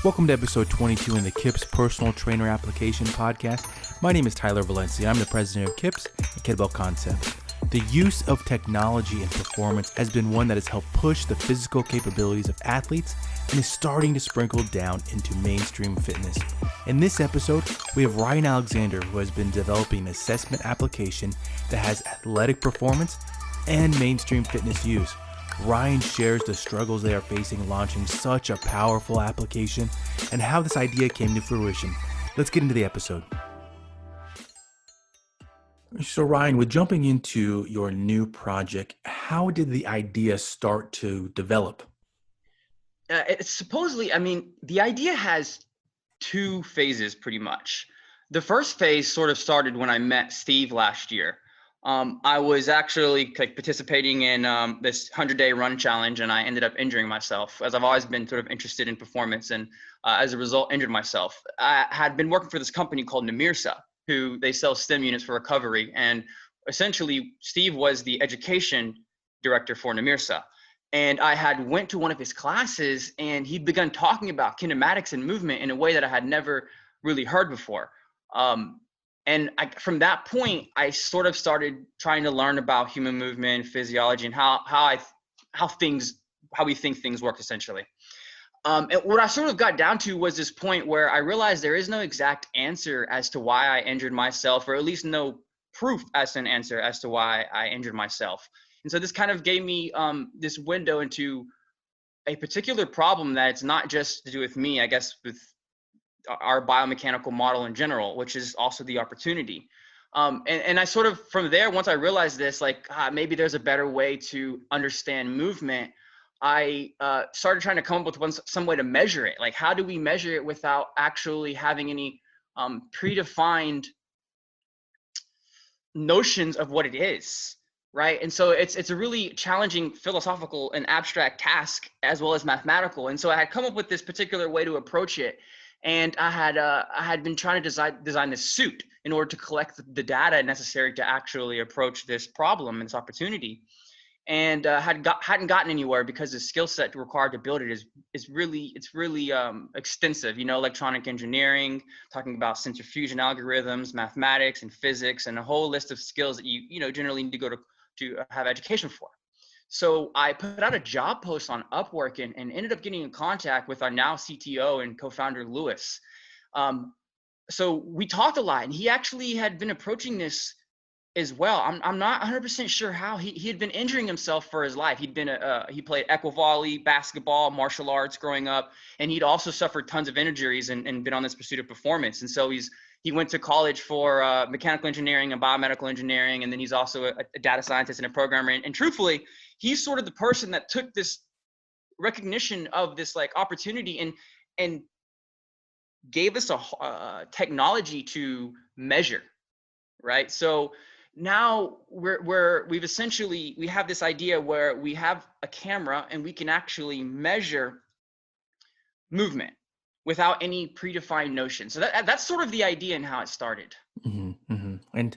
Welcome to episode 22 in the KIPS Personal Trainer Application Podcast. My name is Tyler Valencia. I'm the president of KIPS and Kettlebell Concepts. The use of technology in performance has been one that has helped push the physical capabilities of athletes and is starting to sprinkle down into mainstream fitness. In this episode, we have Ryan Alexander, who has been developing an assessment application that has athletic performance and mainstream fitness use. Ryan shares the struggles they are facing launching such a powerful application and how this idea came to fruition. Let's get into the episode. So Ryan, with jumping into your new project, how did the idea start to develop? The idea has two phases pretty much. The first phase sort of started when I met Steve last year. I was actually participating in this 100-day run challenge, and I ended up injuring myself, as I've always been sort of interested in performance, and as a result, injured myself. I had been working for this company called Namirsa, who they sell stim units for recovery, and essentially Steve was the education director for Namirsa. And I had went to one of his classes, and he'd begun talking about kinematics and movement in a way that I had never really heard before. From that point, I sort of started trying to learn about human movement, physiology, and how we think things work essentially. And what I sort of got down to was this point where I realized there is no exact answer as to why I injured myself, or at least no proof as to an answer as to why I injured myself. And so this kind of gave me this window into a particular problem that it's not just to do with me, I guess, with our biomechanical model in general, which is also the opportunity. And I sort of, from there, once I realized this, maybe there's a better way to understand movement, I started trying to come up with some way to measure it. Like, how do we measure it without actually having any predefined notions of what it is, right? And so it's a really challenging philosophical and abstract task as well as mathematical. And so I had come up with this particular way to approach it. And I had been trying to design this suit in order to collect the data necessary to actually approach this problem and this opportunity, and hadn't gotten anywhere because the skill set required to build it is really extensive. Electronic engineering, talking about sensor fusion algorithms, mathematics, and physics, and a whole list of skills that you generally need to go to have education for. So I put out a job post on Upwork and ended up getting in contact with our now CTO and co-founder, Lewis. So we talked a lot, and he actually had been approaching this as well. I'm not 100% sure how. He had been injuring himself for his life. He played equivolley, basketball, martial arts growing up, and he'd also suffered tons of injuries and been on this pursuit of performance. And so he went to college for mechanical engineering and biomedical engineering, and then he's also a data scientist and a programmer. And truthfully, he's sort of the person that took this recognition of this opportunity and gave us a technology to measure, right? So now we have this idea where we have a camera and we can actually measure movement without any predefined notion. So that's sort of the idea and how it started. Mm-hmm, mm-hmm. And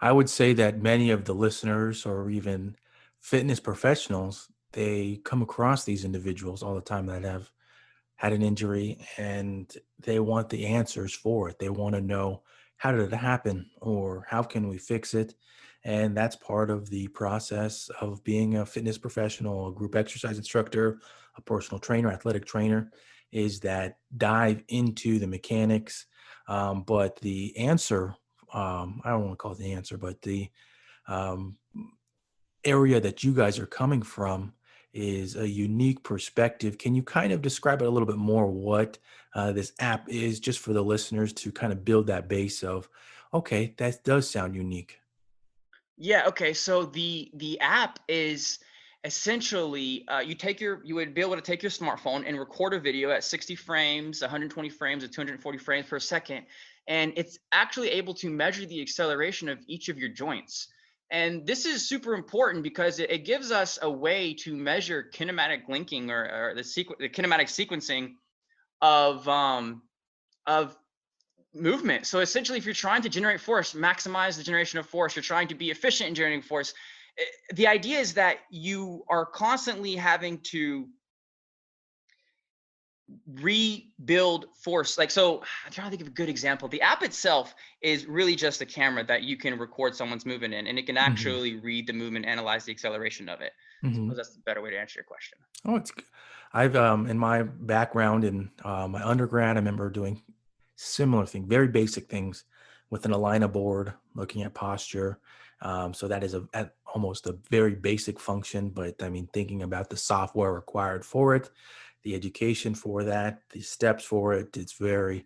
I would say that many of the listeners or even fitness professionals, they come across these individuals all the time that have had an injury and they want the answers for it. They want to know, how did it happen, or how can we fix it? And that's part of the process of being a fitness professional, a group exercise instructor, a personal trainer, athletic trainer, is that dive into the mechanics. But the answer, I don't want to call it the answer, but the area that you guys are coming from is a unique perspective. Can you kind of describe it a little bit more, what this app is, just for the listeners to kind of build that base of, okay, that does sound unique? Yeah. Okay. So the app is essentially you would be able to take your smartphone and record a video at 60 frames, 120 frames, or 240 frames per second, and it's actually able to measure the acceleration of each of your joints. And this is super important because it gives us a way to measure kinematic linking or the kinematic sequencing of movement. So essentially, if you're trying to generate force, maximize the generation of force, you're trying to be efficient in generating force. The idea is that you are constantly having to rebuild force. Like, so I'm trying to think of a good example. The app itself is really just a camera that you can record someone's movement in, and it can Hmm. actually read the movement, analyze the acceleration of it. I Hmm. suppose that's the better way to answer your question. Oh, I've in my background in my undergrad, I remember doing similar thing, very basic things with an aligner board, looking at posture. So that is almost a very basic function, but I mean, thinking about the software required for it, the education for that, the steps for it, it's very,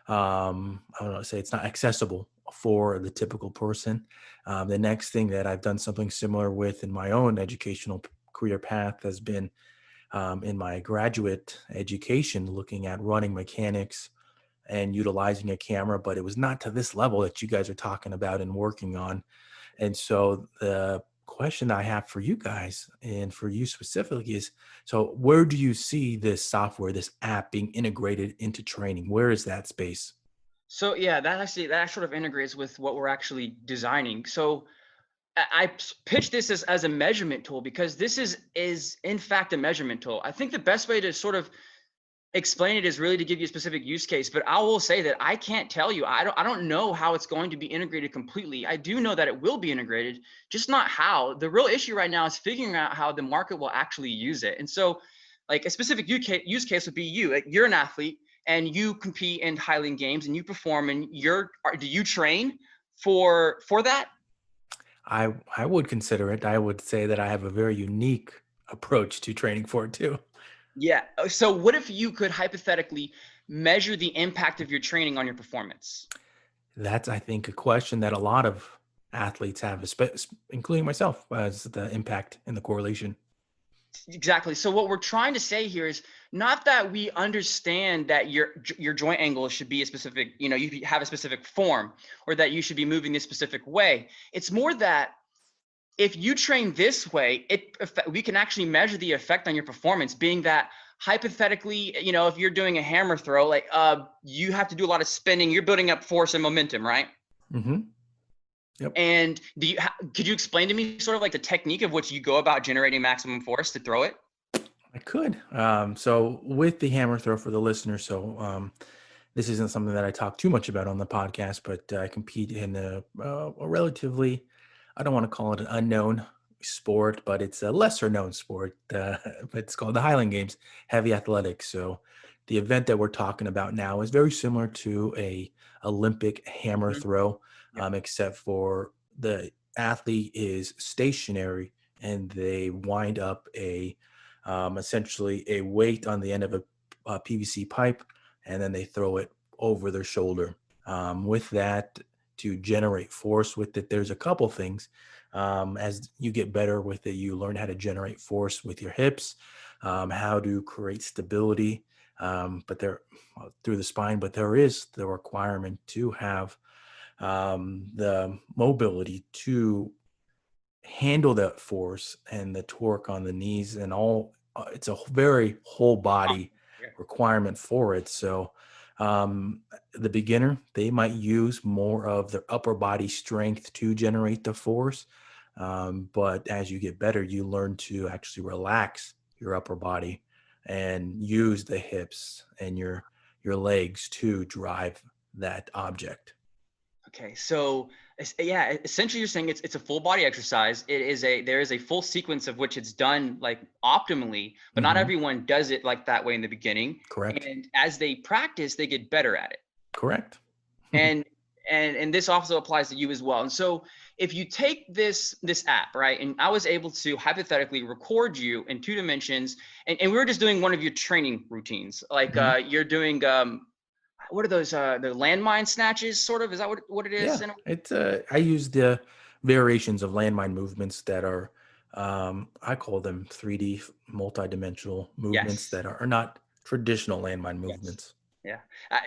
I don't know, say it's not accessible for the typical person. The next thing that I've done something similar with in my own educational career path has been in my graduate education, looking at running mechanics and utilizing a camera, but it was not to this level that you guys are talking about and working on. And so the question I have for you guys and for you specifically is, so where do you see this software, this app being integrated into training? Where is that space? So yeah, that sort of integrates with what we're actually designing. So I pitch this as a measurement tool because this is in fact a measurement tool. I think the best way to sort of explain it is really to give you a specific use case, but I will say that I can't tell you. I don't know how it's going to be integrated completely. I do know that it will be integrated, just not how. The real issue right now is figuring out how the market will actually use it. And so, like, a specific use case would be you. Like, you're an athlete and you compete in Highland Games and you perform, and do you train for that? I would consider it. I would say that I have a very unique approach to training for it too. Yeah. So what if you could hypothetically measure the impact of your training on your performance? That's, I think, a question that a lot of athletes have, including myself, as the impact and the correlation. Exactly. So what we're trying to say here is not that we understand that your joint angle should be a specific, you have a specific form, or that you should be moving this specific way. It's more that if you train this way, we can actually measure the effect on your performance, being that hypothetically, if you're doing a hammer throw, like you have to do a lot of spinning, you're building up force and momentum, right? Hmm. Yep. And could you explain to me sort of like the technique of which you go about generating maximum force to throw it? I could. So with the hammer throw for the listener, so this isn't something that I talk too much about on the podcast, but I compete in a relatively, I don't want to call it an unknown sport, but it's a lesser known sport. But it's called the Highland Games, heavy athletics. So the event that we're talking about now is very similar to a Olympic hammer Mhm. throw, Yeah. except for the athlete is stationary and they wind up essentially a weight on the end of a PVC pipe, and then they throw it over their shoulder. With that, to generate force with it, there's a couple things. As you get better with it, you learn how to generate force with your hips, how to create stability, but there through the spine. But there is the requirement to have the mobility to handle that force and the torque on the knees and all. It's a very whole body Yeah. requirement for it. So the beginner, they might use more of their upper body strength to generate the force, but as you get better, you learn to actually relax your upper body and use the hips and your legs to drive that object. Okay, so yeah, essentially you're saying it's a full body exercise. There is a full sequence of which it's done like optimally, but not Hmm. everyone does it like that way in the beginning. Correct. And as they practice, they get better at it. Correct. And and this also applies to you as well. And so if you take this app, right, and I was able to hypothetically record you in 2 dimensions, and we were just doing one of your training routines, like Mhm. you're doing what are those the landmine snatches, sort of, is that what it is? Yeah, it's I use the variations of landmine movements that are I call them 3D multidimensional movements Yes. that are not traditional landmine Yes. movements. Yeah.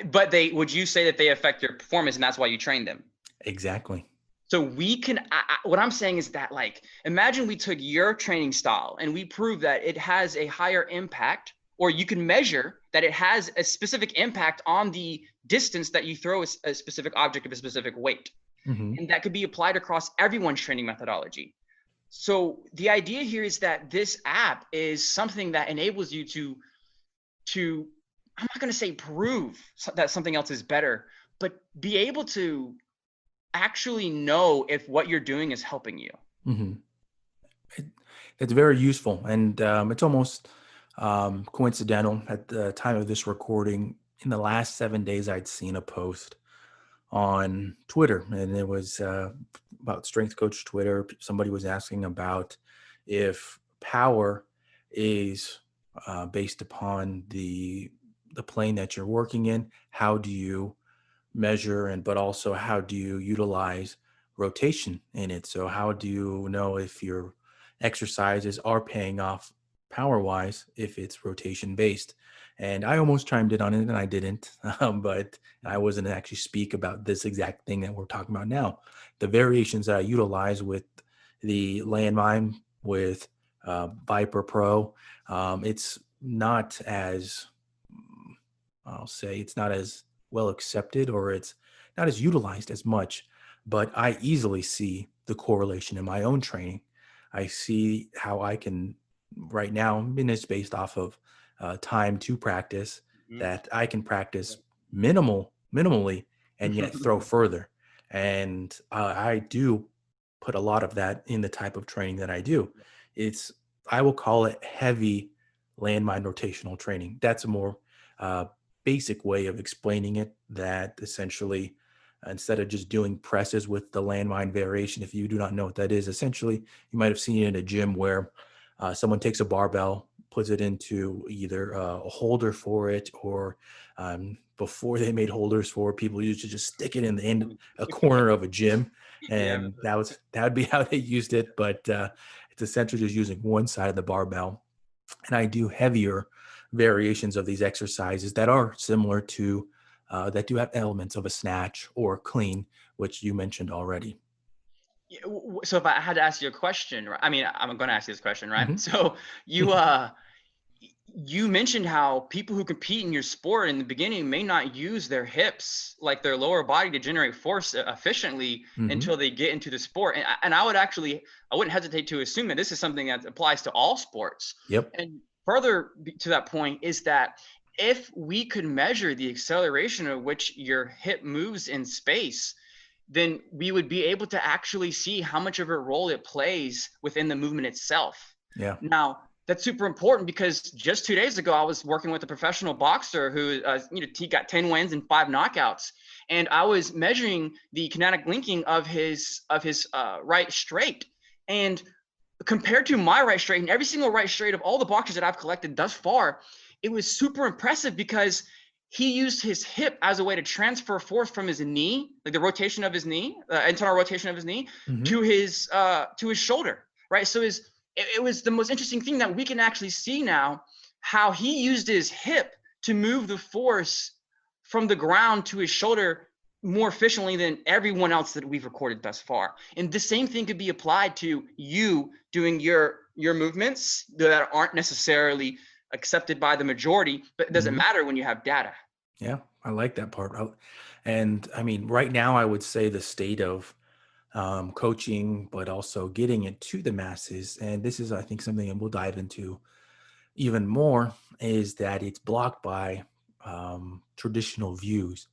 But would you say that they affect your performance and that's why you train them? Exactly. So we can, what I'm saying is that, like, imagine we took your training style and we prove that it has a higher impact, or you can measure that it has a specific impact on the distance that you throw a specific object of a specific weight. Hmm. And that could be applied across everyone's training methodology. So the idea here is that this app is something that enables you to I'm not going to say prove that something else is better, but be able to actually know if what you're doing is helping you. Mm-hmm. It's very useful, and it's almost coincidental at the time of this recording. In the last 7 days, I'd seen a post on Twitter, and it was about Strength Coach Twitter. Somebody was asking about if power is based upon the plane that you're working in. How do you measure, and but also how do you utilize rotation in it? So how do you know if your exercises are paying off power wise if it's rotation based? And I almost chimed in on it, and I didn't, but I wasn't actually speak about this exact thing that we're talking about now. The variations that I utilize with the landmine, with Viper Pro, it's not as, I'll say, it's not as well accepted, or it's not as utilized as much, but I easily see the correlation in my own training. I see how I can right now, and it's based off of time to practice, that I can practice minimally and yet throw further. And I do put a lot of that in the type of training that I do. It's, I will call it heavy landmine rotational training. That's a more basic way of explaining it, that essentially instead of just doing presses with the landmine variation, if you do not know what that is, essentially you might have seen it in a gym where someone takes a barbell, puts it into either a holder for it, or before they made holders for it, people used to just stick it in the end, a corner of a gym, Yeah. and that'd be how they used it. But it's essentially just using one side of the barbell. And I do heavier variations of these exercises that are similar to that do have elements of a snatch or clean, which you mentioned already. Yeah, so if I had to ask you a question, right? I mean, I'm going to ask you this question, right? Mm-hmm. So you you mentioned how people who compete in your sport in the beginning may not use their hips, like their lower body, to generate force efficiently Mm-hmm. until they get into the sport. And I would actually, I wouldn't hesitate to assume that this is something that applies to all sports. Yep. And further to that point is that if we could measure the acceleration at which your hip moves in space, then we would be able to actually see how much of a role it plays within the movement itself. Yeah. Now, that's super important because just 2 days ago, I was working with a professional boxer who, he got 10 wins and 5 knockouts, and I was measuring the kinetic linking of his right straight. And compared to my right straight and every single right straight of all the boxers that I've collected thus far, it was super impressive because he used his hip as a way to transfer force from his knee, like the rotation of his knee, internal rotation of his knee, Mm-hmm. to his shoulder, right? So it was the most interesting thing that we can actually see now, how he used his hip to move the force from the ground to his shoulder more efficiently than everyone else that we've recorded thus far. And the same thing could be applied to you doing your movements that aren't necessarily accepted by the majority, but it doesn't Mm-hmm. matter when you have data. Yeah, I like that part. And I mean, right now, I would say the state of coaching, but also getting it to the masses. And this is, I think, something that we'll dive into even more, is that it's blocked by traditional views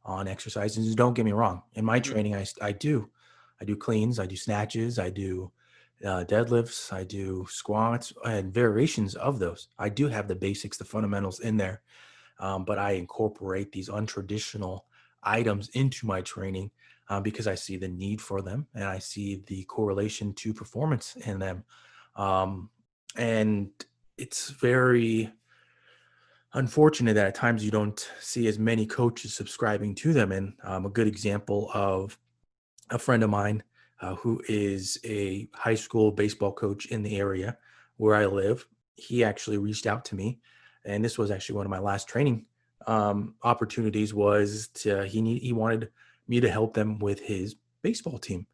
on exercises. And don't get me wrong. In my Mhm. training, I do cleans, I do snatches, I do deadlifts, I do squats, and variations of those. I do have the basics, the fundamentals in there, but I incorporate these untraditional items into my training because I see the need for them, and I see the correlation to performance in them. Um, and it's very unfortunate that at times you don't see as many coaches subscribing to them. And a good example of a friend of mine who is a high school baseball coach in the area where I live, he actually reached out to me, and this was actually one of my last training opportunities. Was to he wanted me to help them with his baseball team.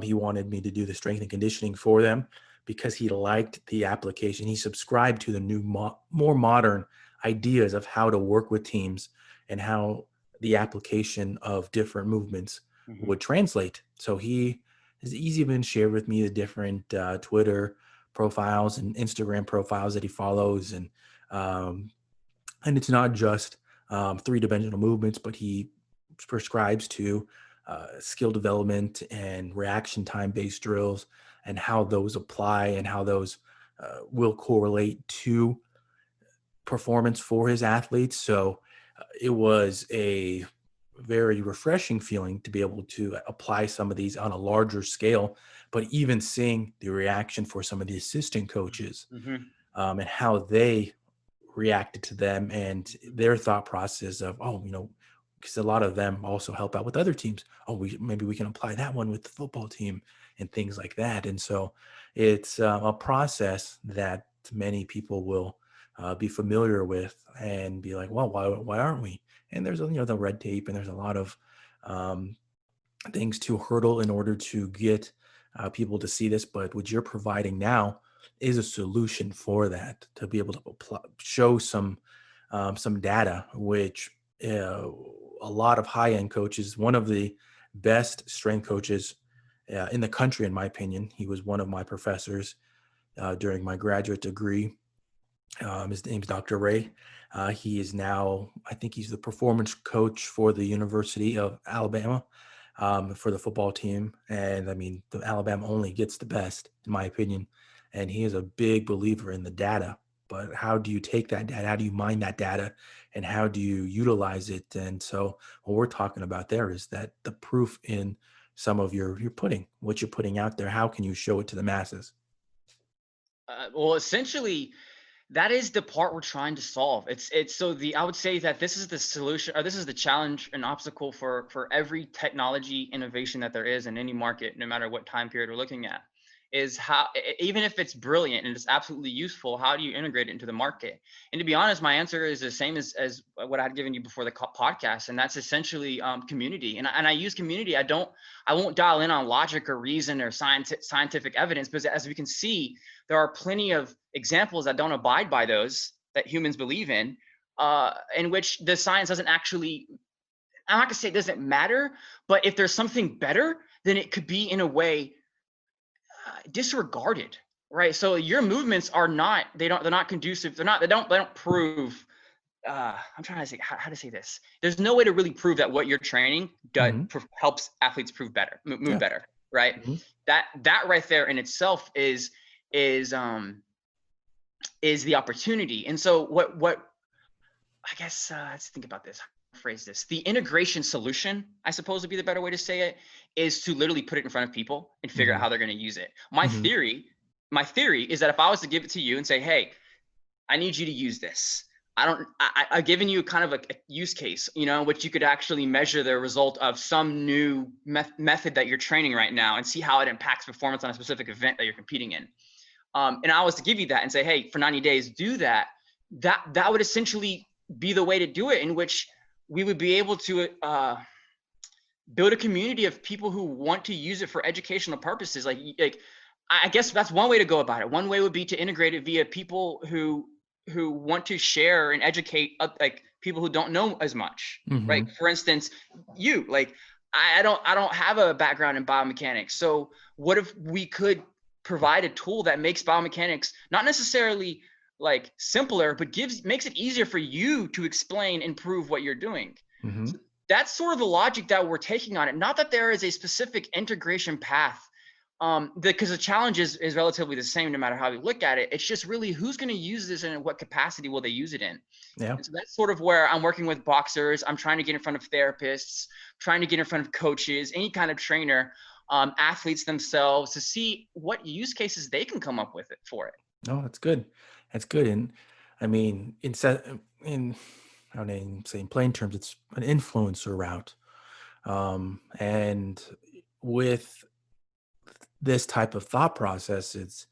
He wanted me to do the strength and conditioning for them because he liked the application. He subscribed to the new, more modern ideas of how to work with teams and how the application of different movements Mhm. would translate. So he has easily been shared with me the different Twitter profiles and Instagram profiles that he follows, and And it's not just three-dimensional movements, but he prescribes to skill development and reaction time-based drills and how those apply and how those will correlate to performance for his athletes. So it was a very refreshing feeling to be able to apply some of these on a larger scale, but even seeing the reaction for some of the assistant coaches Mm-hmm. and how they reacted to them and their thought process of, oh, because a lot of them also help out with other teams. Oh, maybe we can apply that one with the football team and things like that. And so it's a process that many people will be familiar with and be like, well, why aren't we? And there's the red tape, and there's a lot of um, things to hurdle in order to get people to see this. But what you're providing now is a solution for that, to be able to show some data, which a lot of high-end coaches, one of the best strength coaches in the country, in my opinion. He was one of my professors during my graduate degree. His name's Dr. Ray. He is now, I think he's the performance coach for the University of Alabama for the football team. And I mean, the Alabama only gets the best, in my opinion. And he is a big believer in the data. But how do you take that data? How do you mine that data? And how do you utilize it? And so what we're talking about there is that the proof in some of what you're putting out there, how can you show it to the masses? Well, essentially, that is the part we're trying to solve. I would say that this is the solution, or this is the challenge and obstacle for every technology innovation that there is in any market, no matter what time period we're looking at, is how, even if it's brilliant and it's absolutely useful, how do you integrate it into the market? And to be honest, my answer is the same as what I'd given you before the podcast, and that's essentially community. And I use community. I won't dial in on logic or reason or scientific evidence, because as we can see, there are plenty of examples that don't abide by those that humans believe in which the science doesn't actually, I'm not gonna say it doesn't matter, but if there's something better, then it could be in a way disregarded, right? So your movements are not, they're not conducive. They don't prove, I'm trying to say how to say this. There's no way to really prove that what you're training helps athletes move better, right? Mhm. That right there in itself is the opportunity. And so what I guess let's think about this. Phrase this. The integration solution, I suppose would be the better way to say it, is to literally put it in front of people and figure out how they're going to use it. My theory is that if I was to give it to you and say, hey, I need you to use this. I've given you kind of a use case, which you could actually measure the result of some new method that you're training right now and see how it impacts performance on a specific event that you're competing in. And I was to give you that and say, hey, for 90 days, do that. That would essentially be the way to do it, in which we would be able to build a community of people who want to use it for educational purposes. Like I guess that's one way to go about it. One way would be to integrate it via people who want to share and educate like people who don't know as much, right? For instance, you, like I don't have a background in biomechanics. So what if we could provide a tool that makes biomechanics not necessarily like simpler, but makes it easier for you to explain and prove what you're doing. So that's sort of the logic that we're taking on it. Not that there is a specific integration path, because the challenge is relatively the same no matter how you look at it. It's just really who's going to use this and in what capacity will they use it in. Yeah. And so that's sort of where I'm working with boxers. I'm trying to get in front of therapists, trying to get in front of coaches, any kind of trainer, athletes themselves, to see what use cases they can come up with for it. No, that's good. That's good. And I mean, I don't say in plain terms, it's an influencer route. And with this type of thought process, it's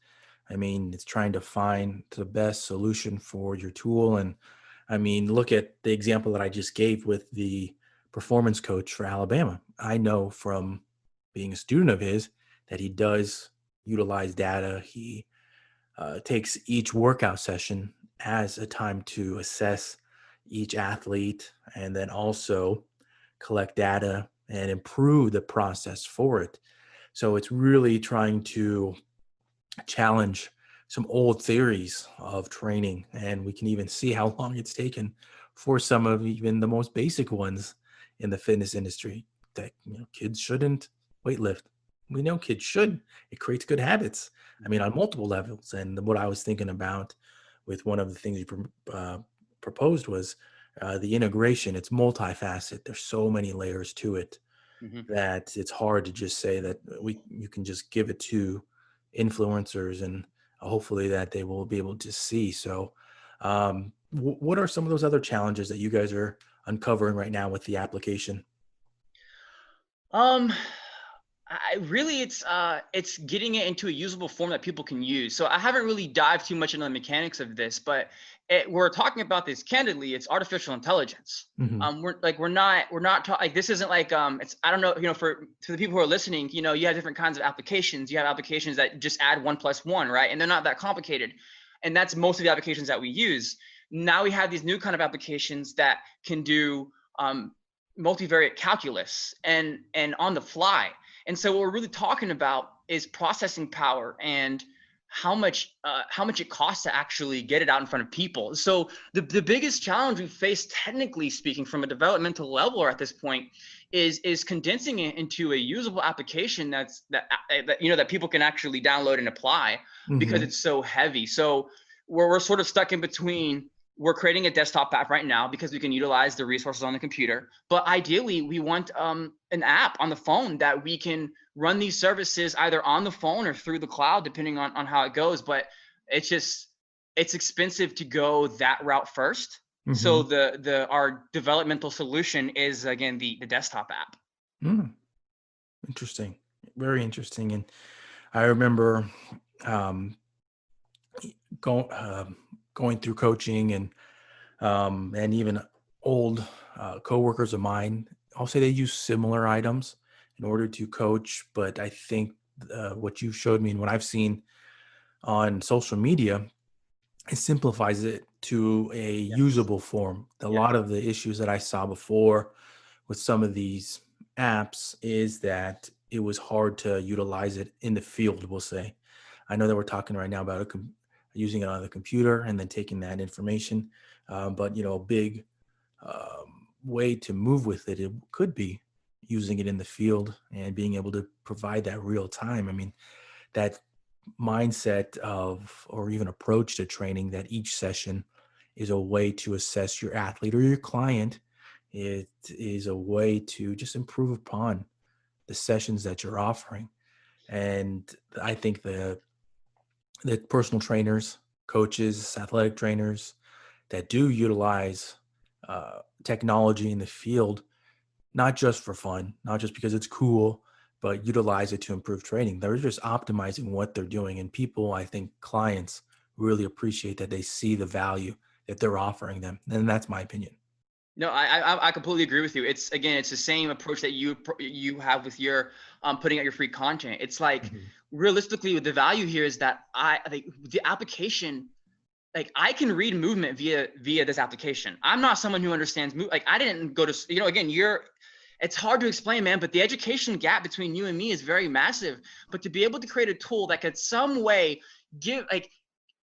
trying to find the best solution for your tool. And I mean, look at the example that I just gave with the performance coach for Alabama. I know from being a student of his that he does utilize data. He takes each workout session as a time to assess each athlete and then also collect data and improve the process for it. So it's really trying to challenge some old theories of training, and we can even see how long it's taken for some of even the most basic ones in the fitness industry. That kids shouldn't weightlift. We know kids should. It creates good habits. I mean, on multiple levels. And what I was thinking about with one of the things you proposed was the integration. It's multifaceted. There's so many layers to it Mhm. that it's hard to just say that you can just give it to influencers and hopefully that they will be able to see. So what are some of those other challenges that you guys are uncovering right now with the application? Um, I really it's getting it into a usable form that people can use. So I haven't really dived too much into the mechanics of this, but we're talking about this candidly. It's artificial intelligence. Hmm. We're not this isn't like it's I don't know, for to the people who are listening, you have different kinds of applications. You have applications that just add 1+1, right? And they're not that complicated. And that's most of the applications that we use. Now we have these new kind of applications that can do multivariate calculus and on the fly. And so what we're really talking about is processing power and how much it costs to actually get it out in front of people. So the biggest challenge we face, technically speaking, from a developmental level at this point, is condensing it into a usable application that people can actually download and apply, because Hmm. it's so heavy. So we're sort of stuck in between. We're creating a desktop app right now because we can utilize the resources on the computer. But ideally, we want an app on the phone that we can run these services either on the phone or through the cloud, depending on how it goes. But it's expensive to go that route first. So Hmm. our developmental solution is, again, the desktop app. Mm, interesting. Very interesting. And I remember um, go, going through coaching and even old coworkers of mine. I'll say they use similar items in order to coach, but I think what you showed me and what I've seen on social media, it simplifies it to a Yes. usable form. A Yeah. lot of the issues that I saw before with some of these apps is that it was hard to utilize it in the field, we'll say. I know that we're talking right now about using it on the computer and then taking that information, but a big way to move with it, it could be using it in the field and being able to provide that real time. I mean, that mindset of or even approach to training that each session is a way to assess your athlete or your client. It is a way to just improve upon the sessions that you're offering. And I think the personal trainers, coaches, athletic trainers that do utilize technology in the field, not just for fun, not just because it's cool, but utilize it to improve training. They're just optimizing what they're doing. And people, I think clients really appreciate that they see the value that they're offering them. And that's my opinion. No, I completely agree with you. It's the same approach that you have with your putting out your free content. It's like, Mhm. realistically, the value here is that I think the application, like, I can read movement via this application. I'm not someone who understands like, I didn't go to, again, it's hard to explain, man, but the education gap between you and me is very massive. But to be able to create a tool that could some way give, like,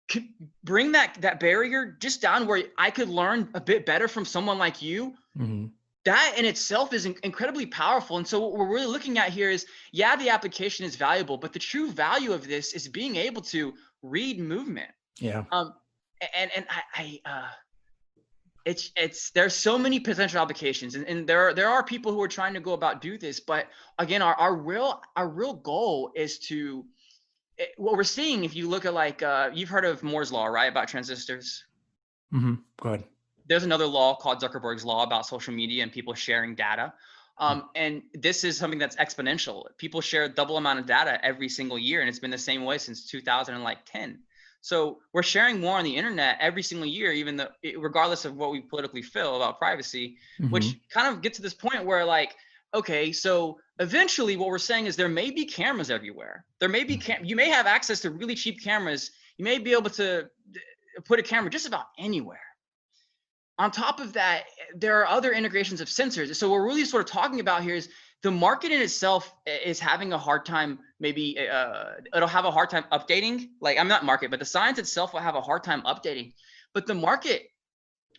could bring that barrier just down, where I could learn a bit better from someone like you, Mhm. that in itself is incredibly powerful. And so what we're really looking at here is, yeah, the application is valuable, but the true value of this is being able to read movement. Yeah. Um, and it's there's so many potential applications, and there are people who are trying to go about do this, but again, our real goal is to, what we're seeing, if you look at, like, you've heard of Moore's law, right, about transistors. Go ahead. There's another law called Zuckerberg's law about social media and people sharing data. Mhm. And this is something that's exponential. People share a double amount of data every single year, and it's been the same way since 2010. So we're sharing more on the internet every single year, even though, regardless of what we politically feel about privacy, which Mhm. kind of gets to this point where, like, okay, so eventually what we're saying is there may be cameras everywhere. There may be Mhm. you may have access to really cheap cameras. You may be able to put a camera just about anywhere. On top of that, there are other integrations of sensors. So what we're really sort of talking about here is the market in itself is having a hard time. Maybe it'll have a hard time updating. Like, I'm not market, but the science itself will have a hard time updating. But the market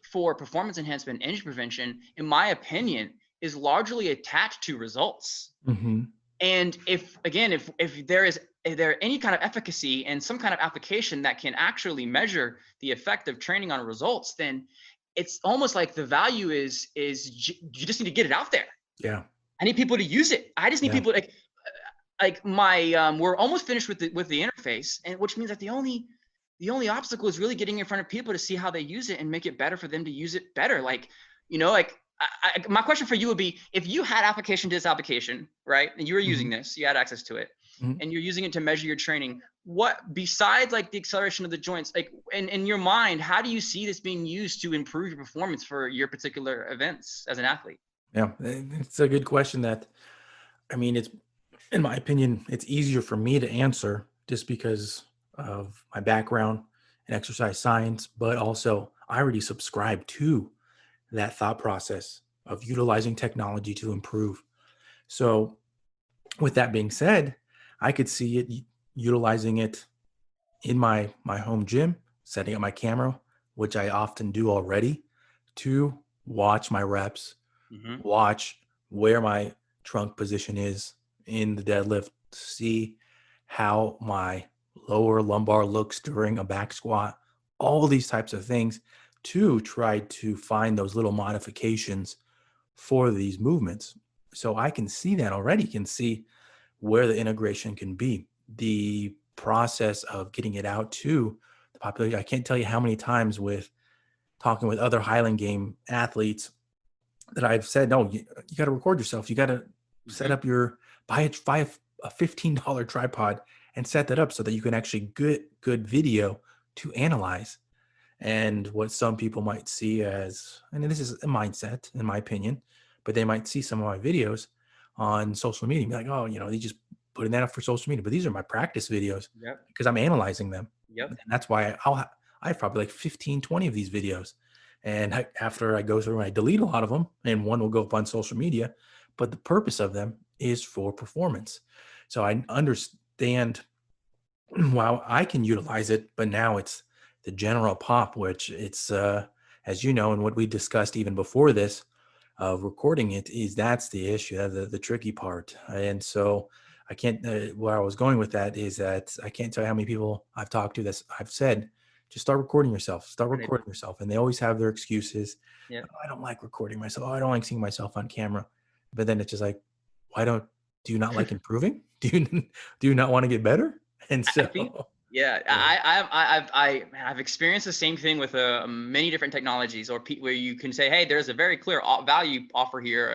for performance enhancement and injury prevention, in my opinion, is largely attached to results. Mm-hmm. And if there any kind of efficacy and some kind of application that can actually measure the effect of training on results, then it's almost like the value is you just need to get it out there. Yeah. I need people to use it. I just need people like my we're almost finished with the interface, and which means that the only obstacle is really getting in front of people to see how they use it and make it better for them to use it better. Like, like my question for you would be, if you had application to this application, right, and you were using this, you had access to it, and you're using it to measure your training, what, besides like the acceleration of the joints, like in your mind, how do you see this being used to improve your performance for your particular events as an athlete? Yeah, it's a good question that, I mean, it's, in my opinion, it's easier for me to answer just because of my background in exercise science, but also I already subscribe to that thought process of utilizing technology to improve. So with that being said, I could see it utilizing it in my home gym, setting up my camera, which I often do already, to watch my reps, watch where my trunk position is in the deadlift, see how my lower lumbar looks during a back squat, all these types of things, to try to find those little modifications for these movements. So I can see that already, can see where the integration can be. The process of getting it out to the population. I can't tell you how many times with talking with other Highland Game athletes that I've said, no, you got to record yourself. You got to set up buy a $15 tripod and set that up so that you can actually get good video to analyze. And what some people might see as, and this is a mindset in my opinion, but they might see some of my videos on social media and be like, oh, they just putting that up for social media. But these are my practice videos because I'm analyzing them. And that's why I have probably like 15, 20 of these videos. And after I go through and I delete a lot of them, and one will go up on social media, but the purpose of them is for performance. So I understand why I can utilize it, but now it's the general pop, which it's, as you know, and what we discussed even before this, of recording it, is that's the issue, the tricky part. And so I can't, where I was going with that is that I can't tell you how many people I've talked to that I've said, just start recording yourself, And they always have their excuses. Oh, I don't like recording myself. Oh, I don't like seeing myself on camera. But then it's just like, do you not like improving? Do you not want to get better? And so, I've experienced the same thing with many different technologies, or where you can say, hey, there's a very clear value offer here,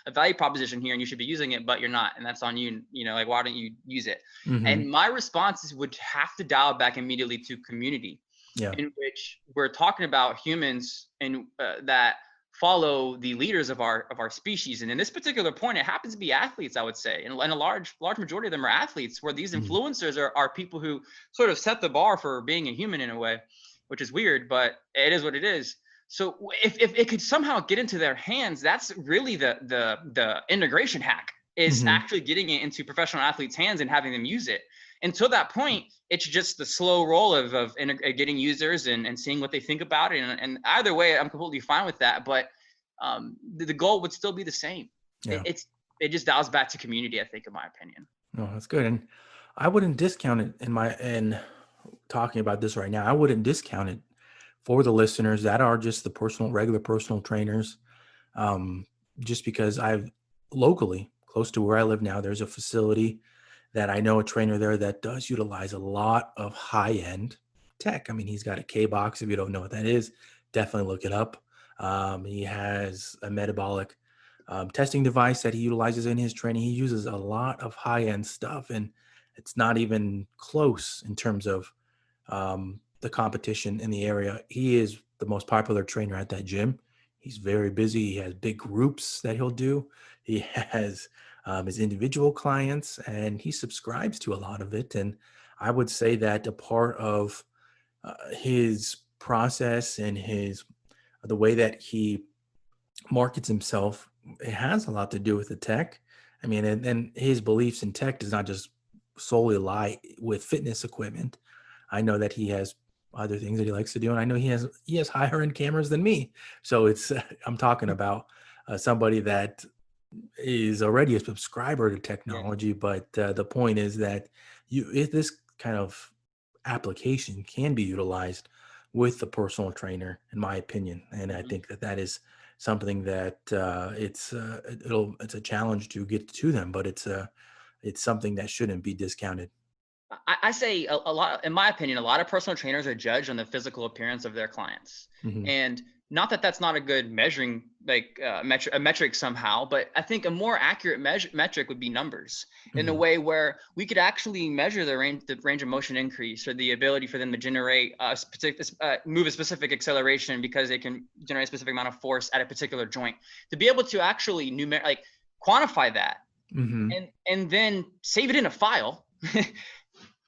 a value proposition here, and you should be using it, but you're not, and that's on you. Like, why don't you use it? And my response would have to dial back immediately to community, in which we're talking about humans and that follow the leaders of our species. And in this particular point, it happens to be athletes, I would say. And a large majority of them are athletes, where these influencers are people who sort of set the bar for being a human in a way, which is weird, but it is what it is. So if it could somehow get into their hands, that's really the integration hack, is actually getting it into professional athletes' hands and having them use it. Until that point, it's just the slow roll of getting users and seeing what they think about it. And either way, I'm completely fine with that. But the goal would still be the same. It just dials back to community, I think, in my opinion. No, that's good. And I wouldn't discount it in talking about this right now. I wouldn't discount it for the listeners that are just the regular personal trainers. Just because I've locally, close to where I live now, there's a facility that I know, a trainer there that does utilize a lot of high-end tech. I mean, he's got a K-Box. If you don't know what that is, definitely look it up. He has a metabolic testing device that he utilizes in his training. He uses a lot of high-end stuff, and it's not even close in terms of the competition in the area. He is the most popular trainer at that gym. He's very busy. He has big groups that he'll do. He has his individual clients, and he subscribes to a lot of it. And I would say that a part of his process and the way that he markets himself, it has a lot to do with the tech, I mean, and his beliefs in tech does not just solely lie with fitness equipment. I know that he has other things that he likes to do, and I know he has higher end cameras than me. So it's I'm talking about somebody that is already a subscriber to Yeah. technology. But the point is that this kind of application can be utilized with the personal trainer, in my opinion, and I Mhm. think that that is something that it's a challenge to get to them, but it's something that shouldn't be discounted. I say a lot, in my opinion, a lot of personal trainers are judged on the physical appearance of their clients. Hmm. And not that that's not a good measuring, like a metric somehow, but I think a more accurate metric would be numbers in a Hmm. way where we could actually measure the range of motion increase or the ability for them to generate move a specific acceleration because they can generate a specific amount of force at a particular joint. To be able to actually quantify that Hmm. and then save it in a file.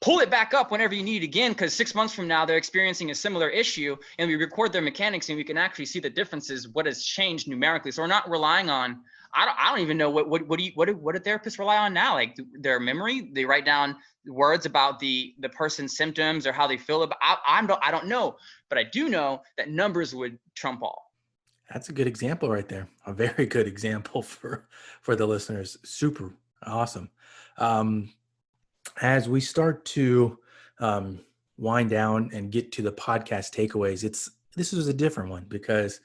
Pull it back up whenever you need it again, because 6 months from now they're experiencing a similar issue, and we record their mechanics and we can actually see the differences, what has changed numerically. So we're not relying on, I don't even know what do therapists rely on now, like their memory. They write down words about the person's symptoms or how they feel about. I don't know, but I do know that numbers would trump all. That's a good example right there. A very good example for the listeners. Super awesome. Um, as we start to um, wind down and get to the podcast takeaways, this was a different one because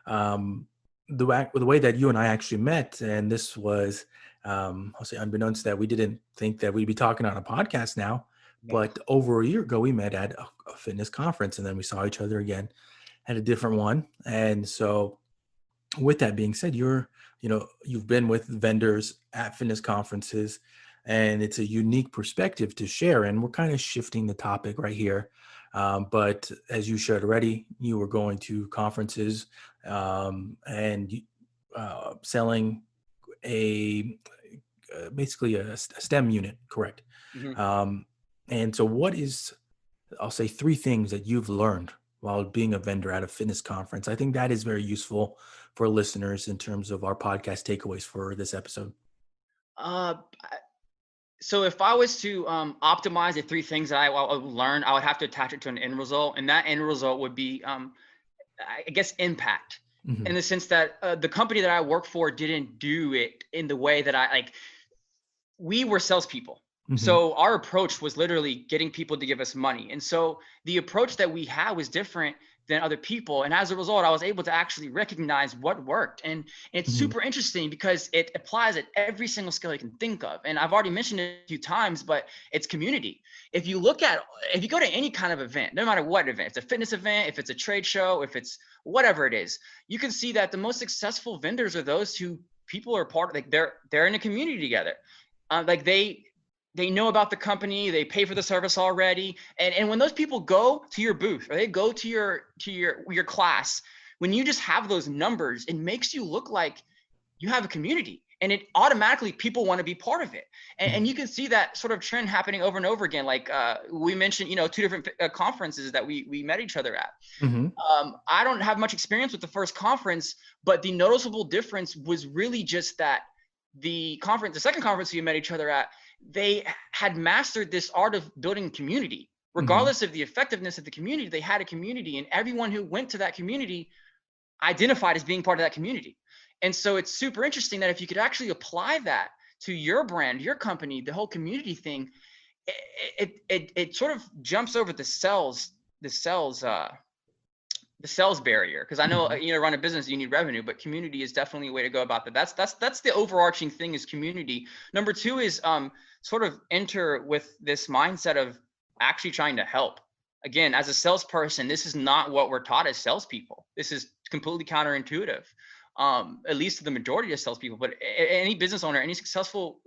um, the way that you and I actually met, and this was I'll say unbeknownst that we didn't think that we'd be talking on a podcast now, No. but over a year ago we met at a fitness conference, and then we saw each other again at a different one, and so with that being said, you've been with vendors at fitness conferences, and it's a unique perspective to share. And we're kind of shifting the topic right here. But as you shared already, you were going to conferences and selling a basically a STEM unit, correct? Mhm. Um, and so, I'll say three things that you've learned while being a vendor at a fitness conference. I think that is very useful for listeners in terms of our podcast takeaways for this episode. Uh, so if I was to optimize the three things that I would learn, I would have to attach it to an end result, and that end result would be, I guess, impact, in Hmm. the sense that the company that I work for didn't do it in the way that I like. We were salespeople. Hmm. So our approach was literally getting people to give us money. And so the approach that we had was different than other people. And as a result, I was able to actually recognize what worked. And it's Hmm. super interesting because it applies at every single skill you can think of. And I've already mentioned it a few times, but it's community. If you go to any kind of event, no matter what event, it's a fitness event, if it's a trade show, if it's whatever it is, you can see that the most successful vendors are those who people are part of, like they're in a community together. Like they know about the company, they pay for the service already, and when those people go to your booth or they go to your class, when you just have those numbers, it makes you look like you have a community, and it automatically people want to be part of it. And you can see that sort of trend happening over and over again. Like we mentioned, two different conferences that we met each other at. Hmm. I don't have much experience with the first conference, but the noticeable difference was really just that the second conference we met each other at, they had mastered this art of building community. Hmm. Regardless of the effectiveness of the community, they had a community, and everyone who went to that community identified as being part of that community. And so it's super interesting that if you could actually apply that to your brand, your company, the whole community thing, it sort of jumps over the sales the sales barrier, because I know Hmm. run a business, you need revenue, but community is definitely a way to go about that. That's the overarching thing, is community. Number two is sort of enter with this mindset of actually trying to help. Again, as a salesperson, this is not what we're taught as salespeople. This is completely counterintuitive, at least to the majority of salespeople. But any business owner, any successful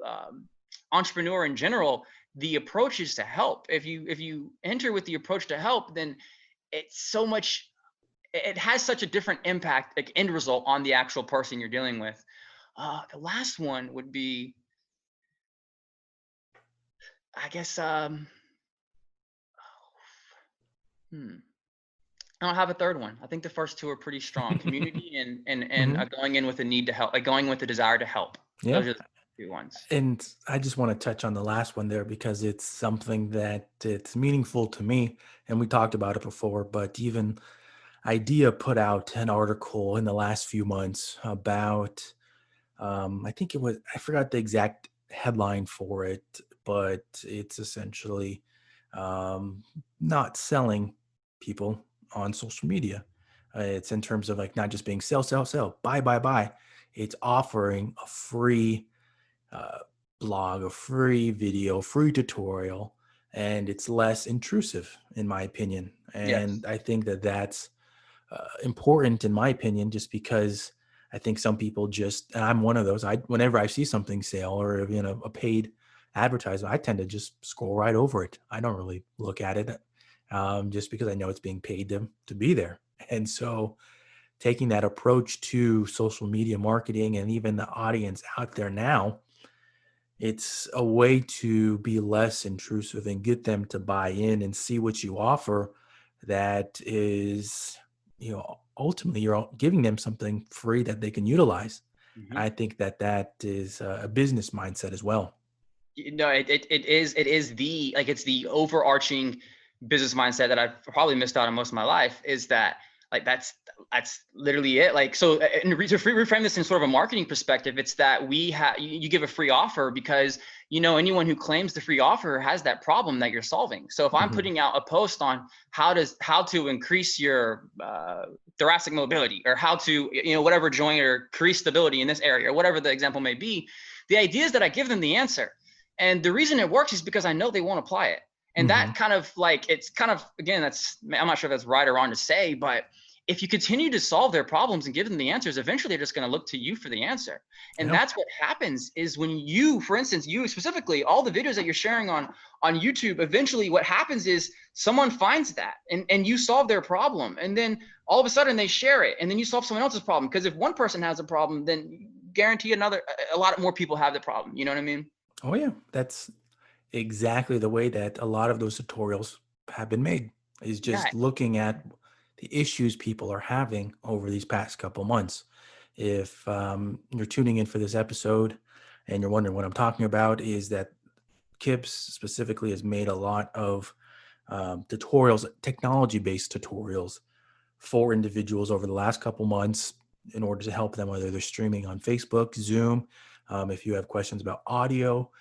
entrepreneur in general, the approach is to help. If you enter with the approach to help, then it's so much it has such a different impact, like end result, on the actual person you're dealing with. The last one would be, I guess, hmm, I don't have a third one. I think the first two are pretty strong: community and Hmm. going in with a need to help, like going with the desire to help. Yeah, Those are. Good ones. And I just want to touch on the last one there because it's something that it's meaningful to me. And we talked about it before, but even IDEA put out an article in the last few months about, I think it was, I forgot the exact headline for it, but it's essentially not selling people on social media. It's in terms of like not just being sell, sell, sell, buy, buy, buy. It's offering a free uh, blog, a free video, free tutorial, and it's less intrusive, in my opinion. Yes. And I think that that's important, in my opinion, just because I think some people just, and I'm one of those. Whenever I see something sale or a paid advertisement, I tend to just scroll right over it. I don't really look at it, just because I know it's being paid to be there. And so taking that approach to social media marketing and even the audience out there now, it's a way to be less intrusive and get them to buy in and see what you offer that is, ultimately you're giving them something free that they can utilize. And I think that that is a business mindset as well. No, it is the, like, it's the overarching business mindset that I've probably missed out on most of my life, is that, like, that's literally it. Like, so, and to reframe this in sort of a marketing perspective, it's that you give a free offer because, anyone who claims the free offer has that problem that you're solving. So if I'm Mhm. putting out a post on how to increase your thoracic mobility, or how to, whatever joint or increase stability in this area, or whatever the example may be, the idea is that I give them the answer. And the reason it works is because I know they won't apply it. And that Mhm. kind of, like, it's kind of, again, I'm not sure if that's right or wrong to say, but if you continue to solve their problems and give them the answers, eventually they're just going to look to you for the answer. And Yeah. that's what happens is when you, for instance, you specifically, all the videos that you're sharing on YouTube, eventually what happens is someone finds that and you solve their problem. And then all of a sudden they share it, and then you solve someone else's problem. Because if one person has a problem, then guarantee a lot more people have the problem. You know what I mean? Oh yeah. That's exactly the way that a lot of those tutorials have been made, is Yeah. just looking at the issues people are having over these past couple months. If you're tuning in for this episode and you're wondering what I'm talking about, is that KIPS specifically has made a lot of tutorials, technology-based tutorials for individuals over the last couple months in order to help them, whether they're streaming on Facebook, Zoom, if you have questions about audio,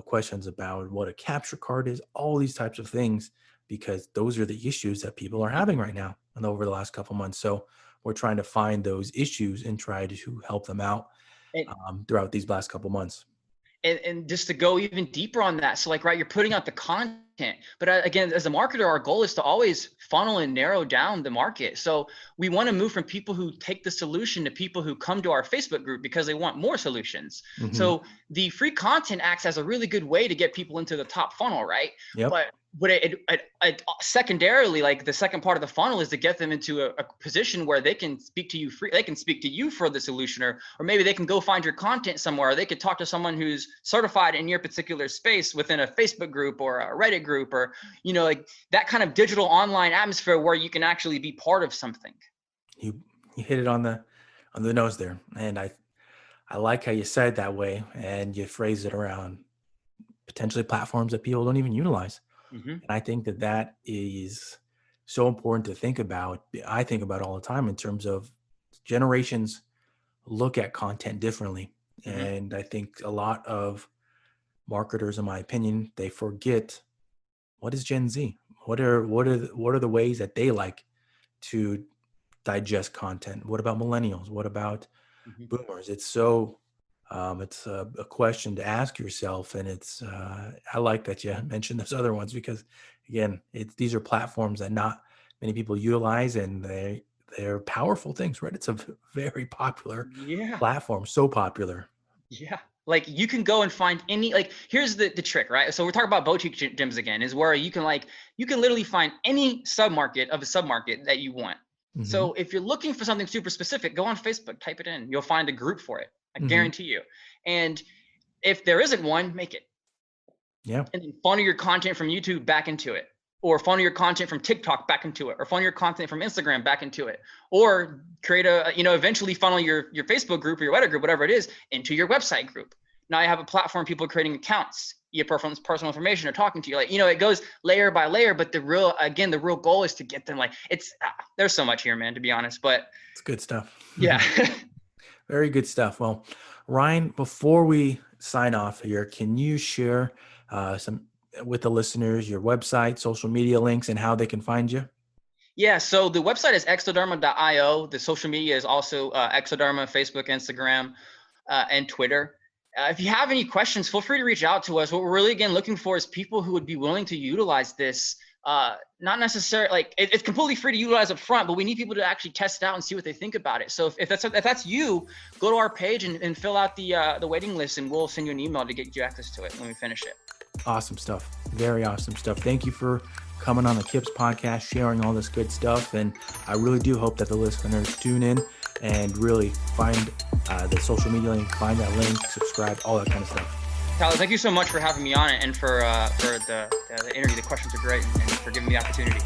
questions about what a capture card is, all these types of things, because those are the issues that people are having right now and over the last couple months. So we're trying to find those issues and try to help them out And, throughout these last couple months. and just to go even deeper on that, so, like, right, you're putting out the content, but again, as a marketer, our goal is to always funnel and narrow down the market. So we want to move from people who take the solution to people who come to our Facebook group because they want more solutions. Hmm. So the free content acts as a really good way to get people into the top funnel, right? Yep. But it secondarily, like, the second part of the funnel is to get them into a position where they can speak to you free. They can speak to you for the solution, or maybe they can go find your content somewhere, or they could talk to someone who's certified in your particular space within a Facebook group or a Reddit group, or, like, that kind of digital online atmosphere where you can actually be part of something. You hit it on the nose there, and I like how you said it that way, and you phrase it around potentially platforms that people don't even utilize. Mm-hmm. And I think that that is so important to think about. I think about all the time in terms of generations look at content differently. Mm-hmm. And I think a lot of marketers, in my opinion, they forget, what is Gen Z? What are the ways that they like to digest content? What about millennials? What about Mm-hmm. boomers? It's a question to ask yourself, and I like that you mentioned those other ones, because again, these are platforms that not many people utilize, and they're powerful things, right? It's a very popular Yeah. platform, so popular. Yeah. Like, you can go and find any, like, here's the trick, right? So we're talking about boutique gyms again, is where you can literally find any submarket of a submarket that you want. Hmm. So if you're looking for something super specific, go on Facebook, type it in. You'll find a group for it. I Hmm. guarantee you. And if there isn't one, make it. Yeah. And then funnel your content from YouTube back into it, or funnel your content from TikTok back into it, or funnel your content from Instagram back into it, or create eventually funnel your Facebook group or your Reddit group, whatever it is, into your website group. Now you have a platform, people are creating accounts, your personal information, or talking to you. Like, it goes layer by layer, but the real goal is to get them, like, there's so much here, man, to be honest, but it's good stuff. Yeah. Very good stuff. Well, Ryan, before we sign off here, can you share some with the listeners, your website, social media links, and how they can find you? Yeah, so the website is exodharma.io. The social media is also Exodharma, Facebook, Instagram, and Twitter. If you have any questions, feel free to reach out to us. What we're really, again, looking for is people who would be willing to utilize this. Not necessarily, like, it's completely free to utilize up front, but we need people to actually test it out and see what they think about it. So if that's you, go to our page and fill out the waiting list, and we'll send you an email to get you access to it when we finish it. Awesome stuff. Very awesome stuff. Thank you for coming on the KIPS podcast, sharing all this good stuff. And I really do hope that the listeners tune in and really find the social media link, find that link, subscribe, all that kind of stuff. Tyler, thank you so much for having me on it, and for the interview. The questions are great, and for giving me the opportunity.